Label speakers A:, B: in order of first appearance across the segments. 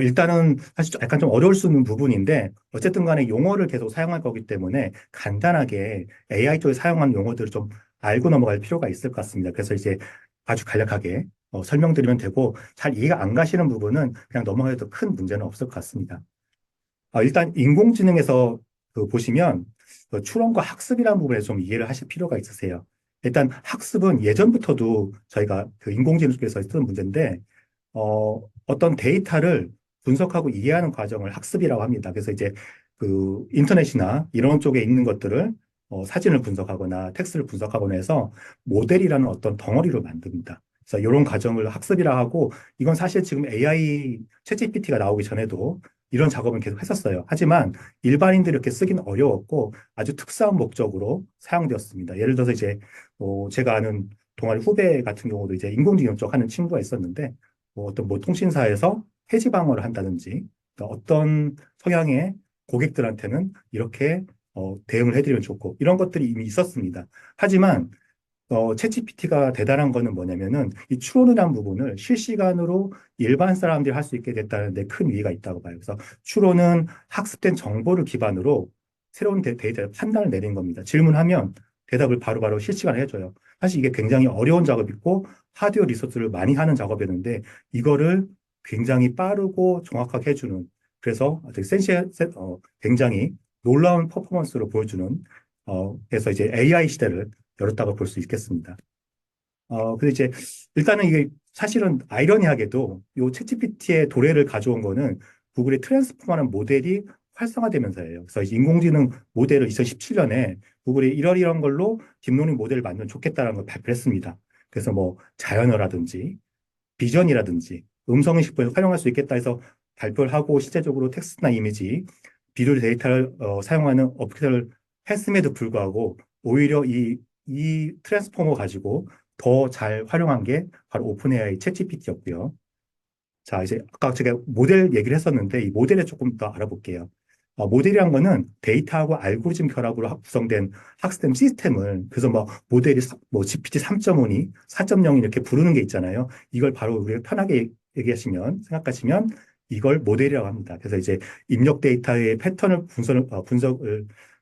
A: 일단은 사실 약간 좀 어려울 수 있는 부분인데 어쨌든 간에 용어를 계속 사용할 거기 때문에 간단하게 AI 쪽에 사용하는 용어들을 좀 알고 넘어갈 필요가 있을 것 같습니다. 그래서 이제 아주 간략하게 설명드리면 되고 잘 이해가 안 가시는 부분은 그냥 넘어가도 큰 문제는 없을 것 같습니다. 일단 인공지능에서 보시면 추론과 학습이라는 부분에 좀 이해를 하실 필요가 있으세요. 일단 학습은 예전부터도 저희가 그 인공지능 쪽에서 쓰는 문제인데 어떤 데이터를 분석하고 이해하는 과정을 학습이라고 합니다. 그래서 이제 그 인터넷이나 이런 쪽에 있는 것들을 사진을 분석하거나 텍스트를 분석하거나 해서 모델이라는 어떤 덩어리로 만듭니다. 그래서 이런 과정을 학습이라 하고 이건 사실 지금 AI 챗GPT가 나오기 전에도 이런 작업을 계속 했었어요. 하지만 일반인들이 이렇게 쓰기는 어려웠고 아주 특수한 목적으로 사용되었습니다. 예를 들어서 이제 제가 아는 동아리 후배 같은 경우도 이제 인공지능 쪽 하는 친구가 있었는데 어떤 뭐 통신사에서 해지 방어를 한다든지 그러니까 어떤 성향의 고객들한테는 이렇게 대응을 해드리면 좋고 이런 것들이 이미 있었습니다. 하지만 챗GPT가 대단한 거는 뭐냐면은 이 추론이라는 부분을 실시간으로 일반 사람들이 할 수 있게 됐다는 데 큰 의의가 있다고 봐요. 그래서 추론은 학습된 정보를 기반으로 새로운 데이터를 판단을 내린 겁니다. 질문하면 대답을 바로바로 실시간에 해줘요. 사실 이게 굉장히 어려운 작업이고 하드웨어 리소스를 많이 하는 작업이었는데 이거를 굉장히 빠르고 정확하게 해주는 그래서 되게 굉장히 놀라운 퍼포먼스로 보여주는 그래서 이제 AI 시대를 열었다고 볼 수 있겠습니다. 근데 이제 일단은 이게 사실은 아이러니하게도 이 챗GPT의 도래를 가져온 거는 구글의 트랜스포머라는 모델이 활성화되면서예요. 그래서 이제 인공지능 모델을 2017년에 구글이 이런 걸로 딥러닝 모델을 만들면 좋겠다는 걸 발표했습니다. 그래서 뭐 자연어라든지 비전이라든지 음성인식을 활용할 수 있겠다 해서 발표를 하고 실제적으로 텍스트나 이미지, 비디오 데이터를 사용하는 어플을 했음에도 불구하고 오히려 이 트랜스포머 가지고 더 잘 활용한 게 바로 오픈 AI 챗 GPT였고요. 자, 이제 아까 제가 모델 얘기를 했었는데 이 모델에 조금 더 알아볼게요. 모델이란 거는 데이터하고 알고리즘 결합으로 구성된 학습 시스템을 그래서 뭐 모델이 뭐 GPT 3.5니 4.0이 이렇게 부르는 게 있잖아요. 이걸 바로 우리가 편하게 얘기하시면 생각하시면 이걸 모델이라고 합니다. 그래서 이제 입력 데이터의 패턴을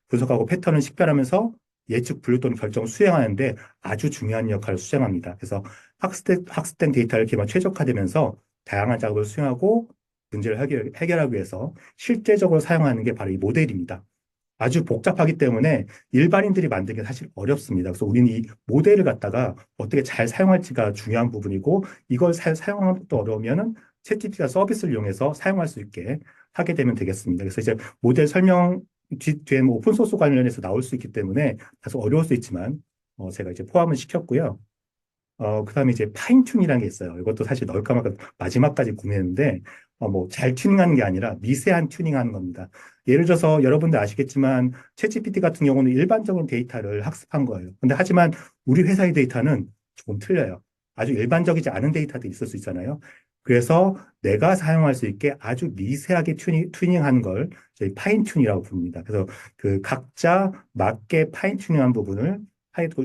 A: 분석하고 패턴을 식별하면서 예측 분류 또는 결정을 수행하는데 아주 중요한 역할을 수행합니다. 그래서 학습된 데이터를 기반 최적화되면서 다양한 작업을 수행하고 문제를 해결하기 위해서 실제적으로 사용하는 게 바로 이 모델입니다. 아주 복잡하기 때문에 일반인들이 만들기 사실 어렵습니다. 그래서 우리는 이 모델을 갖다가 어떻게 잘 사용할지가 중요한 부분이고 이걸 사용하는 것도 어려우면은 챗GPT가 서비스를 이용해서 사용할 수 있게 하게 되면 되겠습니다. 그래서 이제 모델 설명 뒤에 뭐 오픈소스 관련해서 나올 수 있기 때문에 다소 어려울 수 있지만 제가 이제 포함을 시켰고요. 그다음에 이제 파인튠이라는 게 있어요. 이것도 사실 넣을까 말까 마지막까지 고민했는데, 뭐, 잘 튜닝하는 게 아니라 미세한 튜닝하는 겁니다. 예를 들어서 여러분들 아시겠지만, 챗GPT 같은 경우는 일반적인 데이터를 학습한 거예요. 근데 하지만 우리 회사의 데이터는 조금 틀려요. 아주 일반적이지 않은 데이터도 있을 수 있잖아요. 그래서 내가 사용할 수 있게 아주 미세하게 튜닝한 걸 저희 파인튠이라고 부릅니다. 그래서 그 각자 맞게 파인튜닝한 부분을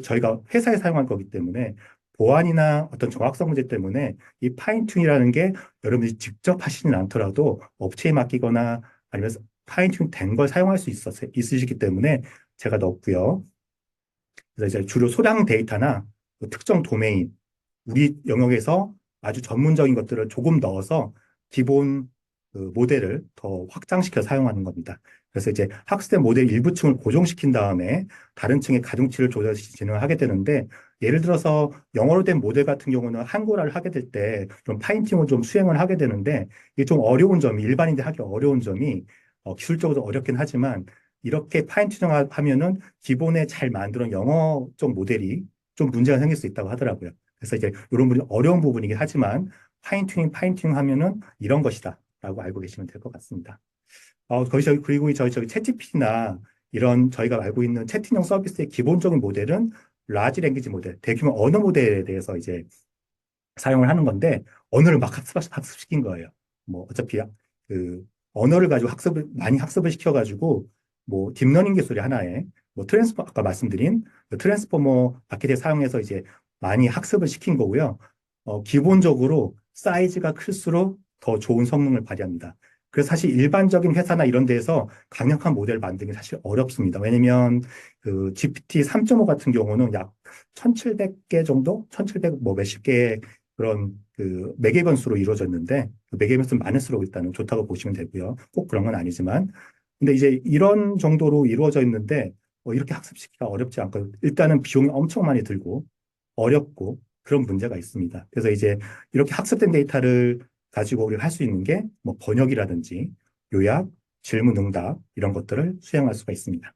A: 저희가 회사에 사용할 거기 때문에 보안이나 어떤 정확성 문제 때문에 이 파인튠이라는 게 여러분들이 직접 하시진 않더라도 업체에 맡기거나 아니면 파인튠 된 걸 사용할 수 있으시기 때문에 제가 넣었고요. 그래서 이제 주로 소량 데이터나 그 특정 도메인, 우리 영역에서 아주 전문적인 것들을 조금 넣어서 기본 그 모델을 더 확장시켜 사용하는 겁니다. 그래서 이제 학습된 모델 일부 층을 고정시킨 다음에 다른 층의 가중치를 조절시 진행을 하게 되는데 예를 들어서 영어로 된 모델 같은 경우는 한국어를 하게 될 때 좀 파인팅을 좀 수행을 하게 되는데 이게 좀 어려운 점이 일반인들 하기 어려운 점이 기술적으로 어렵긴 하지만 이렇게 파인튜닝 하면은 기본에 잘 만들어 영어 쪽 모델이 좀 문제가 생길 수 있다고 하더라고요. 그래서 이제 이런 부분이 어려운 부분이긴 하지만 파인튜닝 하면은 이런 것이다 라고 알고 계시면 될 것 같습니다. 그리고 저희 챗GPT나 이런 저희가 알고 있는 채팅형 서비스의 기본적인 모델은 라지 랭귀지 모델, 대규모 언어 모델에 대해서 이제 사용을 하는 건데 언어를 막 학습시킨 거예요. 뭐 어차피 그 언어를 가지고 많이 학습을 시켜가지고 뭐 딥러닝 기술이 하나에 뭐 아까 말씀드린 그 트랜스포머 아키텍 사용해서 이제 많이 학습을 시킨 거고요. 기본적으로 사이즈가 클수록 더 좋은 성능을 발휘합니다. 그래서 사실 일반적인 회사나 이런 데에서 강력한 모델을 만드는 게 사실 어렵습니다. 왜냐면 그 GPT 3.5 같은 경우는 약 1700개 정도? 1700 뭐 몇십 개의 그런 그 매개 변수로 이루어졌는데 그 매개 변수는 많을수록 일단은 좋다고 보시면 되고요. 꼭 그런 건 아니지만. 근데 이제 이런 정도로 이루어져 있는데 이렇게 학습시키기가 어렵지 않고 일단은 비용이 엄청 많이 들고 어렵고 그런 문제가 있습니다. 그래서 이제 이렇게 학습된 데이터를 가지고 우리가 할 수 있는 게 뭐 번역이라든지 요약, 질문 응답 이런 것들을 수행할 수가 있습니다.